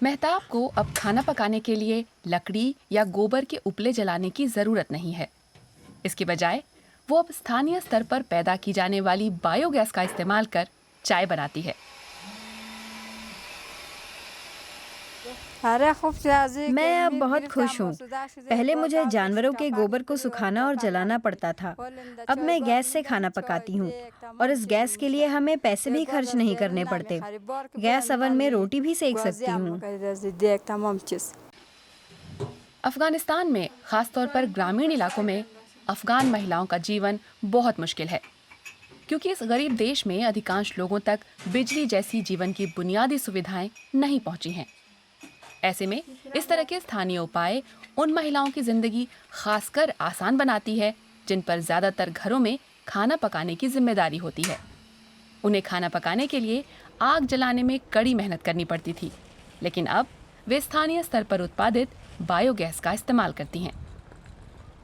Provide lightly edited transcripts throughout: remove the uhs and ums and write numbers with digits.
मेहताब को अब खाना पकाने के लिए लकड़ी या गोबर के उपले जलाने की जरूरत नहीं है। इसके बजाय वो अब स्थानीय स्तर पर पैदा की जाने वाली बायोगैस का इस्तेमाल कर चाय बनाती है। मैं अब बहुत खुश हूँ। पहले मुझे जानवरों के गोबर को सुखाना और जलाना पड़ता था। अब मैं गैस से खाना पकाती हूँ और इस गैस के लिए हमें पैसे भी खर्च नहीं करने पड़ते। गैस ओवन में रोटी भी सेक सकती हूँ। अफगानिस्तान में खासतौर पर ग्रामीण इलाकों में अफगान महिलाओं का जीवन बहुत मुश्किल है, क्योंकि इस गरीब देश में अधिकांश लोगों तक बिजली जैसी जीवन की बुनियादी सुविधाएं नहीं पहुंची हैं। ऐसे में इस तरह के स्थानीय उपाय उन महिलाओं की जिंदगी खासकर आसान बनाती है जिन पर ज्यादातर घरों में खाना पकाने की जिम्मेदारी होती है। उन्हें खाना पकाने के लिए आग जलाने में कड़ी मेहनत करनी पड़ती थी, लेकिन अब वे स्थानीय स्तर पर उत्पादित बायोगैस का इस्तेमाल करती हैं।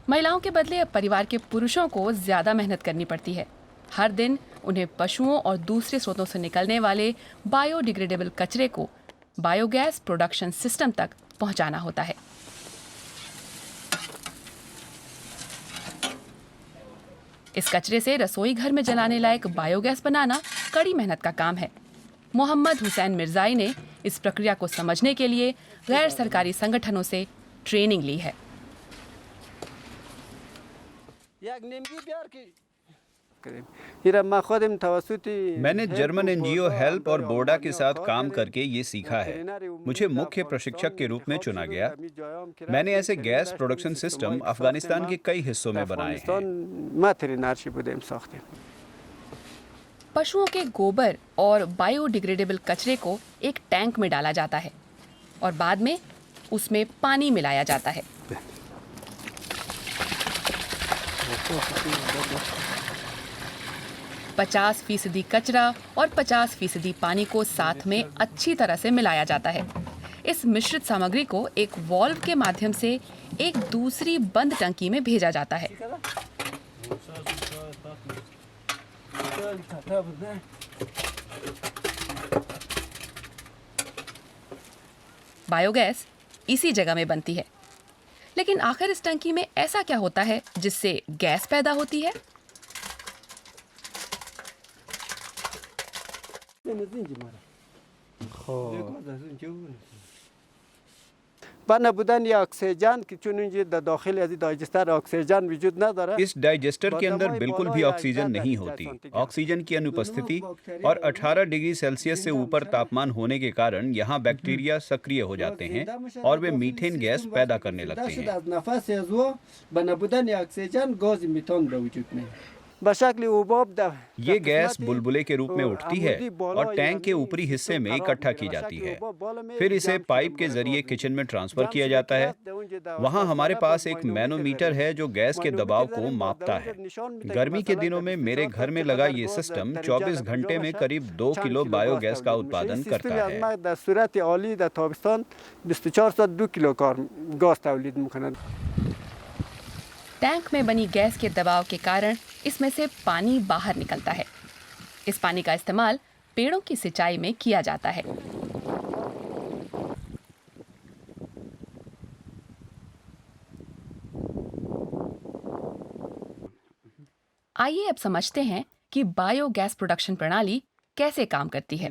महिलाओं के बदले अब परिवार के पुरुषों को ज्यादा मेहनत करनी पड़ती है। हर दिन उन्हें पशुओं और दूसरे स्रोतों से निकलने वाले बायोडिग्रेडेबल कचरे को बायोगैस प्रोडक्शन सिस्टम तक पहुंचाना होता है। इस कचरे से रसोई घर में जलाने लायक बायोगैस बनाना कड़ी मेहनत का काम है। मोहम्मद हुसैन मिर्जाई ने इस प्रक्रिया को समझने के लिए गैर सरकारी संगठनों से ट्रेनिंग ली है। मैंने जर्मन एनजीओ हेल्प और बोर्डा के साथ काम करके ये सीखा है। मुझे मुख्य प्रशिक्षक के रूप में चुना गया। मैंने ऐसे गैस प्रोडक्शन सिस्टम अफगानिस्तान के कई हिस्सों में बनाए हैं। पशुओं के गोबर और बायोडिग्रेडेबल कचरे को एक टैंक में डाला जाता है और बाद में उसमें पानी मिलाया जाता है। पचास फीसदी कचरा और 50% पानी को साथ में अच्छी तरह से मिलाया जाता है। इस मिश्रित सामग्री को एक वाल्व के माध्यम से एक दूसरी बंद टंकी में भेजा जाता है। बायोगैस इसी जगह में बनती है। लेकिन आखिर इस टंकी में ऐसा क्या होता है जिससे गैस पैदा होती है? इस डाइजेस्टर के अंदर बिल्कुल भी ऑक्सीजन नहीं होती। ऑक्सीजन की अनुपस्थिति और 18 डिग्री सेल्सियस से ऊपर तापमान होने के कारण यहाँ बैक्टीरिया सक्रिय हो जाते हैं और वे मीथेन गैस पैदा करने लगते हैं। ये गैस बुलबुले के रूप में उठती है और टैंक के ऊपरी हिस्से में इकट्ठा की जाती है। फिर इसे पाइप के जरिए किचन में ट्रांसफर किया जाता है। वहाँ हमारे पास एक मैनोमीटर है जो गैस के दबाव को मापता है। गर्मी के दिनों में मेरे घर में लगा ये सिस्टम 24 घंटे में करीब 2 किलो बायोगैस का उत्पादन करता है। टैंक में बनी गैस के दबाव के कारण इसमें से पानी बाहर निकलता है। इस पानी का इस्तेमाल पेड़ों की सिंचाई में किया जाता है। आइए अब समझते हैं कि बायोगैस प्रोडक्शन प्रणाली कैसे काम करती है।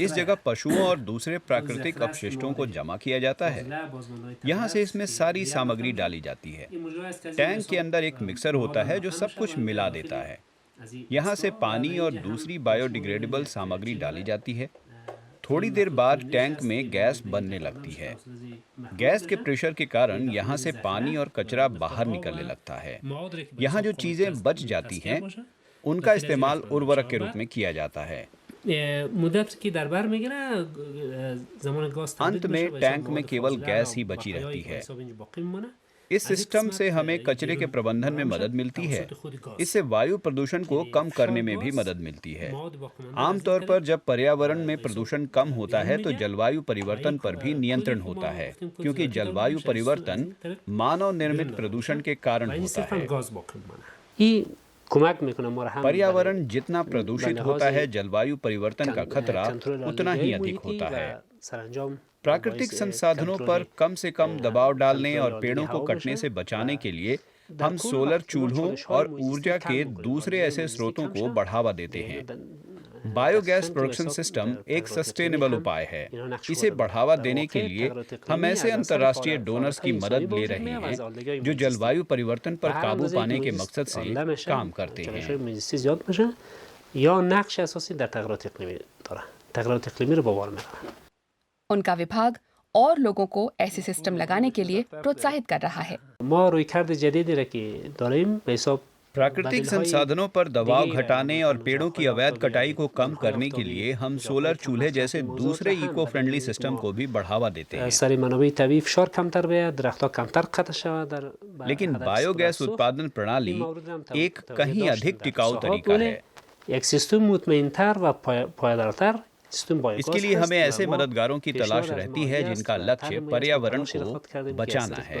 इस जगह पशुओं और दूसरे प्राकृतिक अपशिष्टों को जमा किया जाता है। यहाँ से इसमें सारी सामग्री डाली जाती है। टैंक के अंदर एक मिक्सर होता है जो सब कुछ मिला देता है। यहाँ से पानी और दूसरी बायोडिग्रेडेबल सामग्री डाली जाती है। थोड़ी देर बाद टैंक में गैस बनने लगती है। गैस के प्रेशर के कारण यहाँ से पानी और कचरा बाहर निकलने लगता है। यहाँ जो चीजें बच जाती हैं, उनका इस्तेमाल उर्वरक के रूप में किया जाता है। अंत में टैंक में केवल गैस ही बची रहती है। इस सिस्टम से हमें कचरे के प्रबंधन में मदद मिलती है। इससे वायु प्रदूषण को कम करने में भी मदद मिलती है। आमतौर पर जब पर्यावरण में प्रदूषण कम होता है तो जलवायु परिवर्तन पर भी नियंत्रण होता है, क्योंकि जलवायु परिवर्तन मानव निर्मित प्रदूषण के कारण होता है। पर्यावरण जितना प्रदूषित होता है, जलवायु परिवर्तन का खतरा उतना ही अधिक होता है। प्राकृतिक संसाधनों पर कम से कम दबाव डालने और पेड़ों को कटने से बचाने के लिए हम सोलर चूल्हों और ऊर्जा के दूसरे ऐसे स्रोतों को बढ़ावा देते हैं। बायोगैस प्रोडक्शन सिस्टम एक सस्टेनेबल उपाय है। इसे बढ़ावा देने के लिए हम ऐसे अंतर्राष्ट्रीय डोनर्स की मदद ले रहे हैं जो जलवायु परिवर्तन पर काबू पाने के मकसद से काम करते हैं। उनका विभाग और लोगों को ऐसे सिस्टम लगाने के लिए प्रोत्साहित कर रहा है। प्राकृतिक संसाधनों पर दबाव घटाने और पेड़ों की अवैध कटाई को कम करने के लिए हम सोलर चूल्हे जैसे दूसरे इको फ्रेंडली सिस्टम को भी बढ़ावा देते हैं। लेकिन बायोगैस उत्पादन प्रणाली एक कहीं अधिक टिकाऊ तरीका है। इसके लिए हमें ऐसे मददगारों की तलाश रहती है जिनका लक्ष्य पर्यावरण को बचाना है।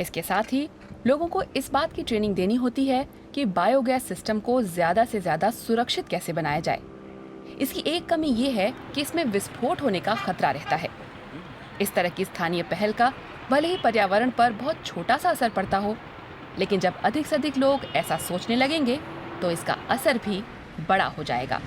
इसके साथ ही लोगों को इस बात की ट्रेनिंग देनी होती है कि बायोगैस सिस्टम को ज्यादा से ज्यादा सुरक्षित कैसे बनाया जाए। इसकी एक कमी ये है कि इसमें विस्फोट होने का खतरा रहता है। इस तरह की स्थानीय पहल का भले ही पर्यावरण पर बहुत छोटा सा असर पड़ता हो, लेकिन जब अधिक से अधिक लोग ऐसा सोचने लगेंगे तो इसका असर भी बड़ा हो जाएगा।